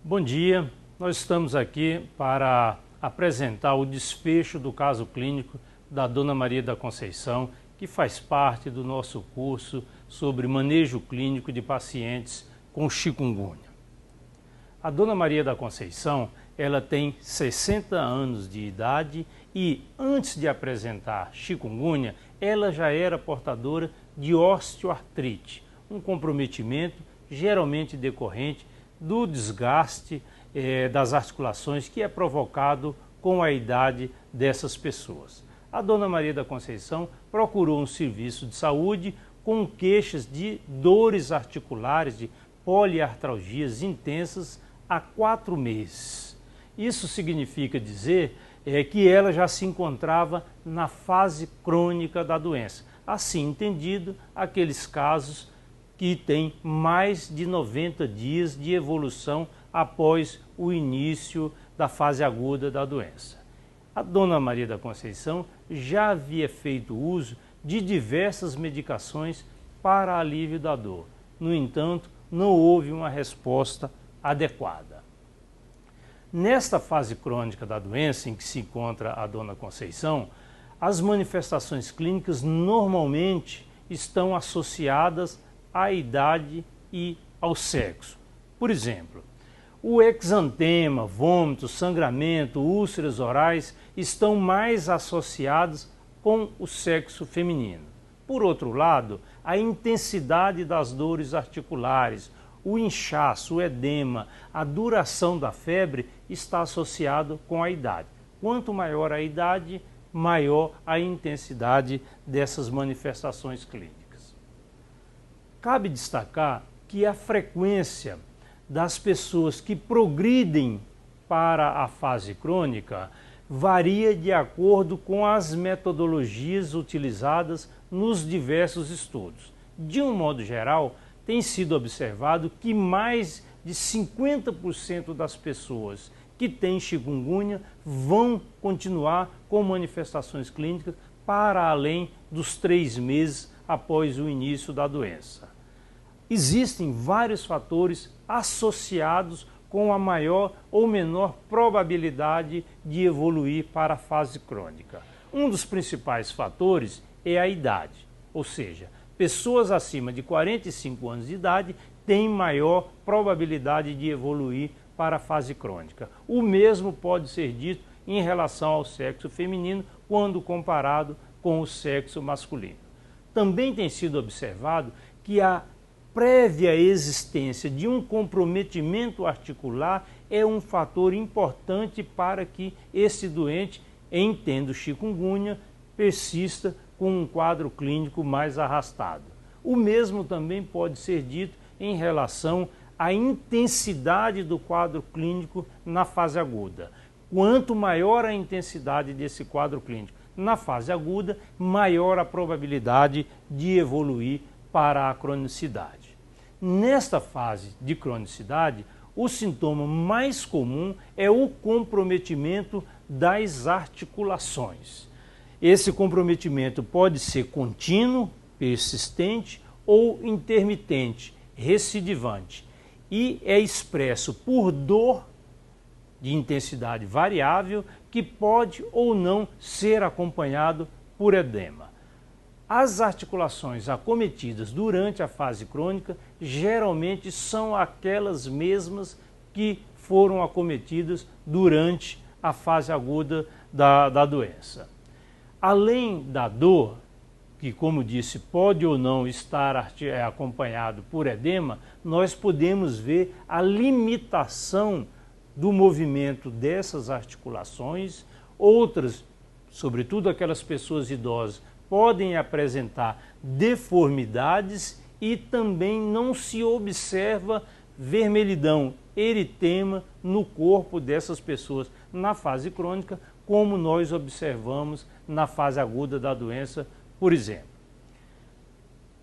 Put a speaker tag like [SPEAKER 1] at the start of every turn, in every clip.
[SPEAKER 1] Bom dia, nós estamos aqui para apresentar o desfecho do caso clínico da Dona Maria da Conceição, que faz parte do nosso curso sobre manejo clínico de pacientes com chikungunya. A Dona Maria da Conceição, ela tem 60 anos de idade e antes de apresentar chikungunya, ela já era portadora de osteoartrite, um comprometimento geralmente decorrente do desgaste das articulações que é provocado com a idade dessas pessoas. A Dona Maria da Conceição procurou um serviço de saúde com queixas de dores articulares, de poliartralgias intensas há 4 meses. Isso significa dizer que ela já se encontrava na fase crônica da doença. Assim entendido, aqueles casos que tem mais de 90 dias de evolução após o início da fase aguda da doença. A Dona Maria da Conceição já havia feito uso de diversas medicações para alívio da dor. No entanto, não houve uma resposta adequada. Nesta fase crônica da doença em que se encontra a Dona Conceição, as manifestações clínicas normalmente estão associadas à idade e ao sexo. Por exemplo, o exantema, vômito, sangramento, úlceras orais estão mais associados com o sexo feminino. Por outro lado, a intensidade das dores articulares, o inchaço, o edema, a duração da febre está associado com a idade. Quanto maior a idade, maior a intensidade dessas manifestações clínicas. Cabe destacar que a frequência das pessoas que progridem para a fase crônica varia de acordo com as metodologias utilizadas nos diversos estudos. De um modo geral, tem sido observado que mais de 50% das pessoas que têm chikungunya vão continuar com manifestações clínicas para além dos 3 meses após o início da doença. Existem vários fatores associados com a maior ou menor probabilidade de evoluir para a fase crônica. Um dos principais fatores é a idade, ou seja, pessoas acima de 45 anos de idade têm maior probabilidade de evoluir para a fase crônica. O mesmo pode ser dito em relação ao sexo feminino quando comparado com o sexo masculino. Também tem sido observado que a prévia existência de um comprometimento articular é um fator importante para que esse doente, em tendo chikungunya, persista com um quadro clínico mais arrastado. O mesmo também pode ser dito em relação à intensidade do quadro clínico na fase aguda. Quanto maior a intensidade desse quadro clínico na fase aguda, maior a probabilidade de evoluir para a cronicidade. Nesta fase de cronicidade, o sintoma mais comum é o comprometimento das articulações. Esse comprometimento pode ser contínuo, persistente ou intermitente, recidivante, e é expresso por dor de intensidade variável que pode ou não ser acompanhado por edema. As articulações acometidas durante a fase crônica geralmente são aquelas mesmas que foram acometidas durante a fase aguda da doença. Além da dor, que como disse pode ou não estar acompanhado por edema, nós podemos ver a limitação do movimento dessas articulações. Outras, sobretudo aquelas pessoas idosas, podem apresentar deformidades e também não se observa vermelhidão, eritema no corpo dessas pessoas na fase crônica, como nós observamos na fase aguda da doença, por exemplo.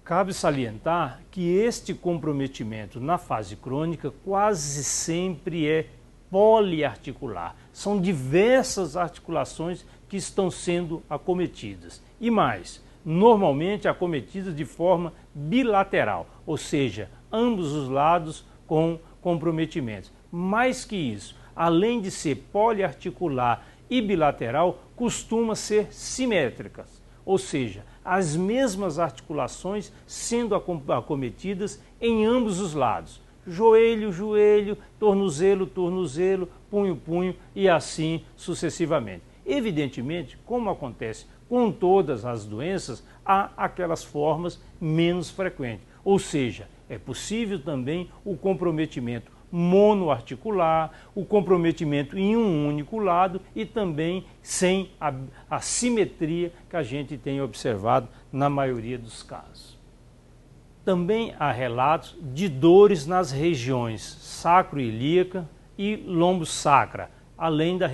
[SPEAKER 1] Cabe salientar que este comprometimento na fase crônica quase sempre é poliarticular. São diversas articulações que estão sendo acometidas. E mais, normalmente acometidas de forma bilateral, ou seja, ambos os lados com comprometimentos. Mais que isso, além de ser poliarticular e bilateral, costuma ser simétricas, ou seja, as mesmas articulações sendo acometidas em ambos os lados. Joelho, joelho, tornozelo, tornozelo, punho, punho e assim sucessivamente. Evidentemente, como acontece com todas as doenças, há aquelas formas menos frequentes, ou seja, é possível também o comprometimento monoarticular, o comprometimento em um único lado e também sem a simetria que a gente tem observado na maioria dos casos. Também há relatos de dores nas regiões sacroiliaca e lombosacra, além da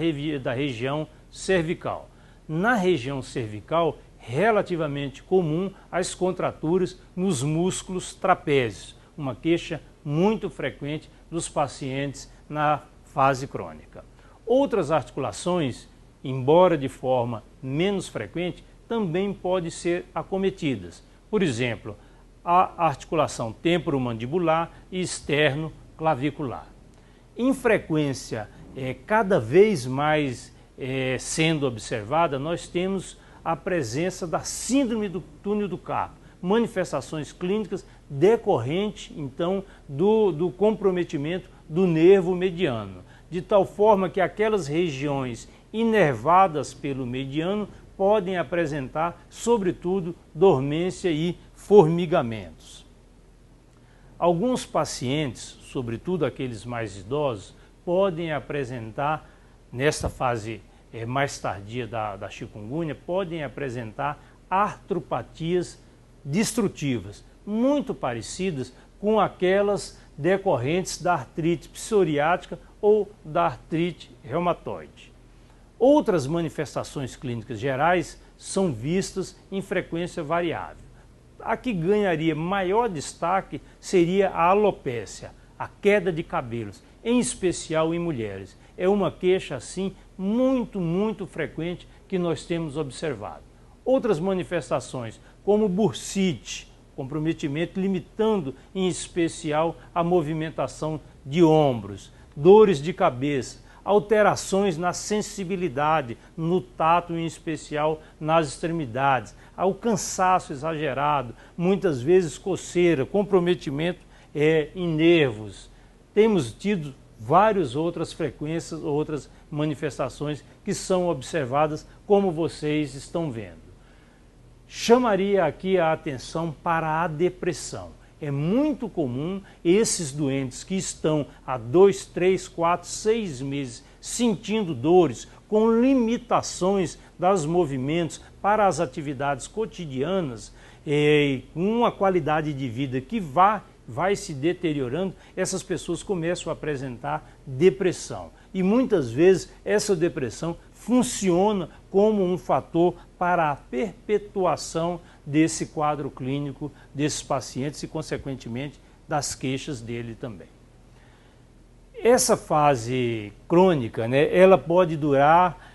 [SPEAKER 1] região cervical. Na região cervical, relativamente comum as contraturas nos músculos trapézios, uma queixa muito frequente dos pacientes na fase crônica. Outras articulações, embora de forma menos frequente, também podem ser acometidas. Por exemplo, a articulação temporomandibular e externo-clavicular. Em frequência cada vez mais sendo observada, nós temos a presença da síndrome do túnel do carpo, manifestações clínicas decorrentes, então, do comprometimento do nervo mediano, de tal forma que aquelas regiões inervadas pelo mediano podem apresentar, sobretudo, dormência e formigamentos. Alguns pacientes, sobretudo aqueles mais idosos, podem apresentar, nesta fase mais tardia da chikungunya, podem apresentar artropatias destrutivas, muito parecidas com aquelas decorrentes da artrite psoriática ou da artrite reumatoide. Outras manifestações clínicas gerais são vistas em frequência variável. A que ganharia maior destaque seria a alopécia, a queda de cabelos, em especial em mulheres. É uma queixa, assim, muito frequente que nós temos observado. Outras manifestações, como bursite, comprometimento limitando em especial a movimentação de ombros, dores de cabeça, alterações na sensibilidade, no tato, em especial nas extremidades, ao cansaço exagerado, muitas vezes coceira, comprometimento em nervos. Temos tido várias outras frequências, outras manifestações que são observadas, como vocês estão vendo. Chamaria aqui a atenção para a depressão. É muito comum esses doentes que estão há 2, 3, 4, 6 meses sentindo dores, com limitações dos movimentos para as atividades cotidianas, uma qualidade de vida que vai se deteriorando, essas pessoas começam a apresentar depressão. E muitas vezes essa depressão funciona como um fator para a perpetuação desse quadro clínico desses pacientes e, consequentemente, das queixas dele também. Essa fase crônica, ela pode durar,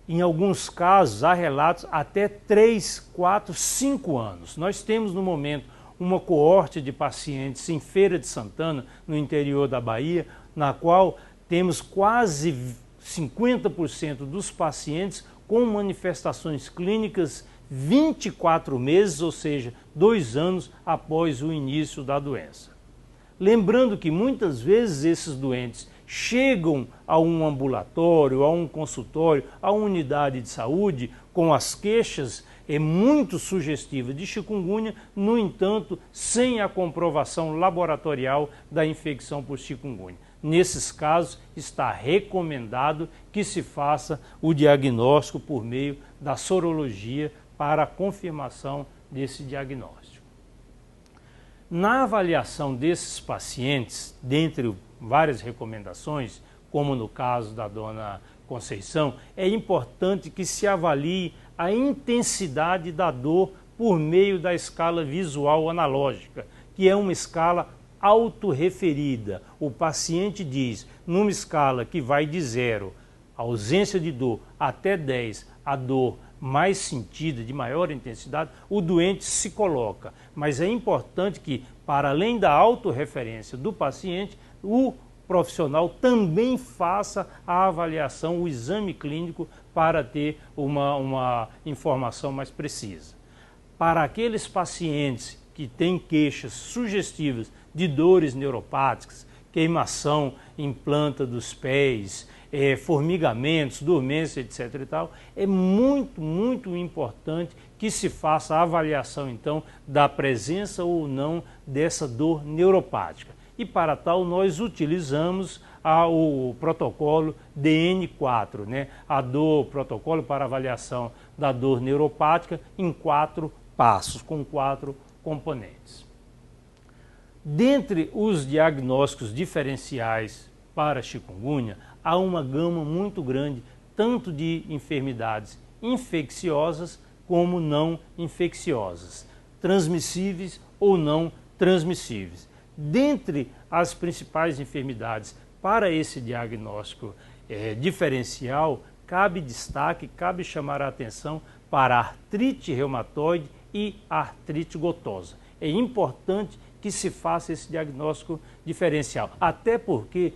[SPEAKER 1] em alguns casos, há relatos, até 3, 4, 5 anos. Nós temos no momento uma coorte de pacientes em Feira de Santana, no interior da Bahia, na qual temos quase 50% dos pacientes com manifestações clínicas 24 meses, ou seja, 2 anos após o início da doença. Lembrando que muitas vezes esses doentes chegam a um ambulatório, a um consultório, a uma unidade de saúde com as queixas muito sugestivas de chikungunya, no entanto, sem a comprovação laboratorial da infecção por chikungunya. Nesses casos, está recomendado que se faça o diagnóstico por meio da sorologia para a confirmação desse diagnóstico. Na avaliação desses pacientes, dentre várias recomendações, como no caso da dona Conceição, é importante que se avalie a intensidade da dor por meio da escala visual analógica, que é uma escala autorreferida. O paciente diz, numa escala que vai de 0, ausência de dor, até 10, a dor mais sentida, de maior intensidade, o doente se coloca. Mas é importante que, para além da autorreferência do paciente, o profissional também faça a avaliação, o exame clínico, para ter uma informação mais precisa. Para aqueles pacientes que têm queixas sugestivas de dores neuropáticas, queimação em planta dos pés, formigamentos, dormência, etc. e tal, é muito importante que se faça a avaliação, então, da presença ou não dessa dor neuropática. E para tal, nós utilizamos o protocolo DN4, né? Protocolo para avaliação da dor neuropática em 4 passos, com 4 componentes. Dentre os diagnósticos diferenciais para chikungunya, há uma gama muito grande, tanto de enfermidades infecciosas como não infecciosas, transmissíveis ou não transmissíveis. Dentre as principais enfermidades para esse diagnóstico diferencial, cabe destaque, cabe chamar a atenção para a artrite reumatoide e a artrite gotosa. É importante que se faça esse diagnóstico diferencial, até porque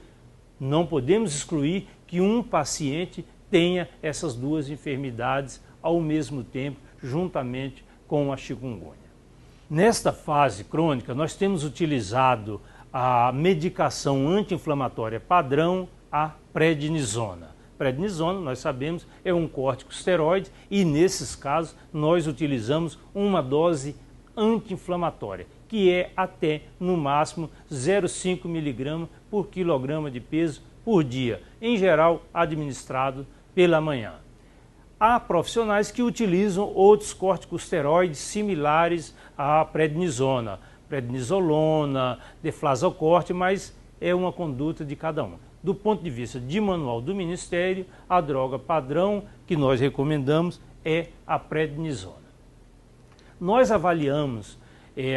[SPEAKER 1] não podemos excluir que um paciente tenha essas duas enfermidades ao mesmo tempo, juntamente com a chikungunya. Nesta fase crônica, nós temos utilizado a medicação anti-inflamatória padrão, a prednisona. Prednisona, nós sabemos, é um corticosteroide e, nesses casos, nós utilizamos uma dose anti-inflamatória, que é até, no máximo, 0,5 mg por quilograma de peso por dia, em geral administrado pela manhã. Há profissionais que utilizam outros corticosteroides similares à prednisona, prednisolona, deflazocorte, mas é uma conduta de cada um. Do ponto de vista de manual do Ministério, a droga padrão que nós recomendamos é a prednisona. Nós avaliamos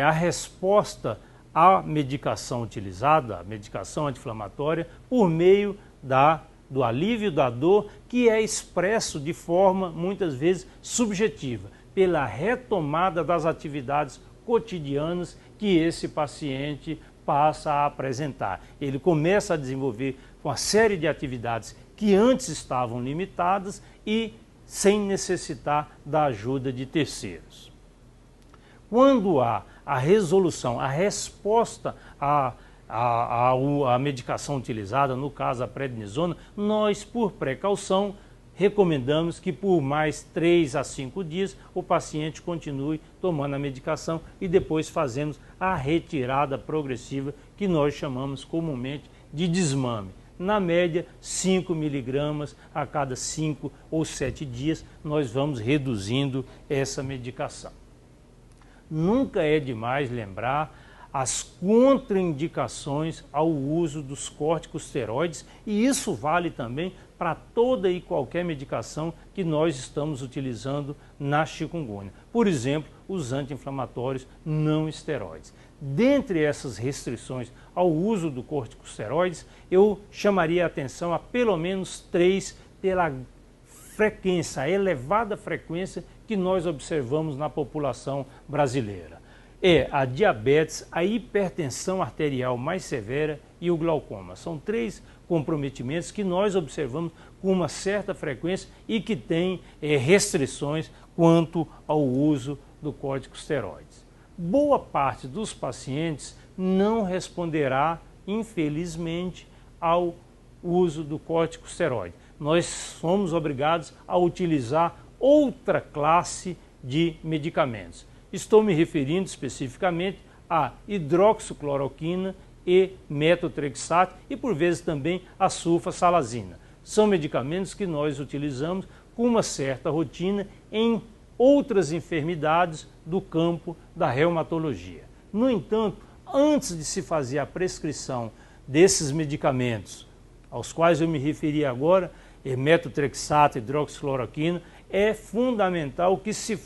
[SPEAKER 1] a resposta à medicação utilizada, a medicação anti-inflamatória, por meio do alívio da dor, que é expresso de forma, muitas vezes, subjetiva, pela retomada das atividades cotidianas que esse paciente passa a apresentar. Ele começa a desenvolver uma série de atividades que antes estavam limitadas e sem necessitar da ajuda de terceiros. Quando há a resolução, a resposta à medicação utilizada, no caso a prednisona, nós, por precaução, recomendamos que por mais 3 a 5 dias o paciente continue tomando a medicação e depois fazemos a retirada progressiva, que nós chamamos comumente de desmame. Na média, 5 mg a cada 5 ou 7 dias nós vamos reduzindo essa medicação. Nunca é demais lembrar as contraindicações ao uso dos corticosteroides, e isso vale também para toda e qualquer medicação que nós estamos utilizando na chikungunya. Por exemplo, os anti-inflamatórios não esteroides. Dentre essas restrições ao uso do corticosteroides, eu chamaria a atenção a pelo menos 3 pela frequência, a elevada frequência que nós observamos na população brasileira. É a diabetes, a hipertensão arterial mais severa e o glaucoma. São 3 comprometimentos que nós observamos com uma certa frequência e que têm restrições quanto ao uso do corticosteroides. Boa parte dos pacientes não responderá, infelizmente, ao uso do corticosteroide. Nós somos obrigados a utilizar outra classe de medicamentos. Estou me referindo especificamente a hidroxicloroquina e metotrexato e, por vezes, também a sulfasalazina. São medicamentos que nós utilizamos com uma certa rotina em outras enfermidades do campo da reumatologia. No entanto, antes de se fazer a prescrição desses medicamentos, aos quais eu me referi agora, metotrexato, hidroxicloroquina, é fundamental que se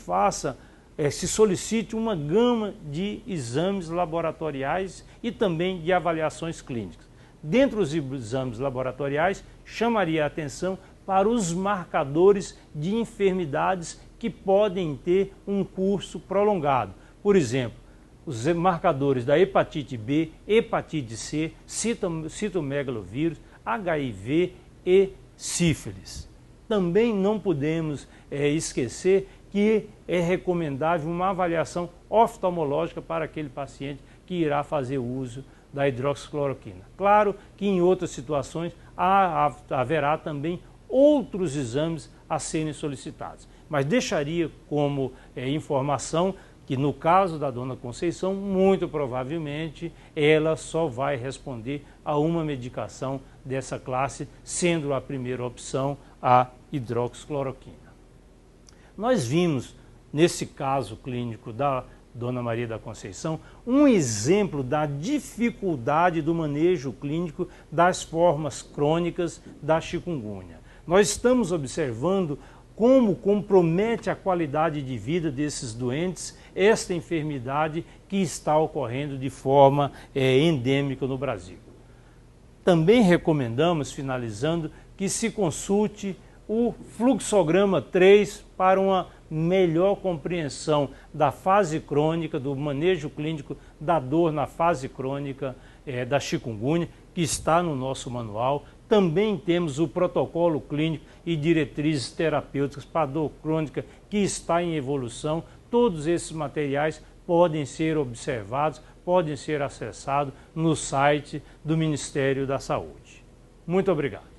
[SPEAKER 1] solicite uma gama de exames laboratoriais e também de avaliações clínicas. Dentre os exames laboratoriais, chamaria a atenção para os marcadores de enfermidades que podem ter um curso prolongado. Por exemplo, os marcadores da hepatite B, hepatite C, citomegalovírus, HIV e sífilis. Também não podemos esquecer que é recomendável uma avaliação oftalmológica para aquele paciente que irá fazer uso da hidroxicloroquina. Claro que em outras situações haverá também outros exames a serem solicitados, mas deixaria como informação que no caso da dona Conceição, muito provavelmente, ela só vai responder a uma medicação dessa classe, sendo a primeira opção a hidroxicloroquina. Nós vimos, nesse caso clínico da dona Maria da Conceição, um exemplo da dificuldade do manejo clínico das formas crônicas da chikungunya. Nós estamos observando como compromete a qualidade de vida desses doentes esta enfermidade que está ocorrendo de forma endêmica no Brasil. Também recomendamos, finalizando, que se consulte o fluxograma 3 para uma melhor compreensão da fase crônica, do manejo clínico da dor na fase crônica da chikungunya, que está no nosso manual. Também temos o protocolo clínico e diretrizes terapêuticas para dor crônica que está em evolução. Todos esses materiais podem ser observados, podem ser acessados no site do Ministério da Saúde. Muito obrigado.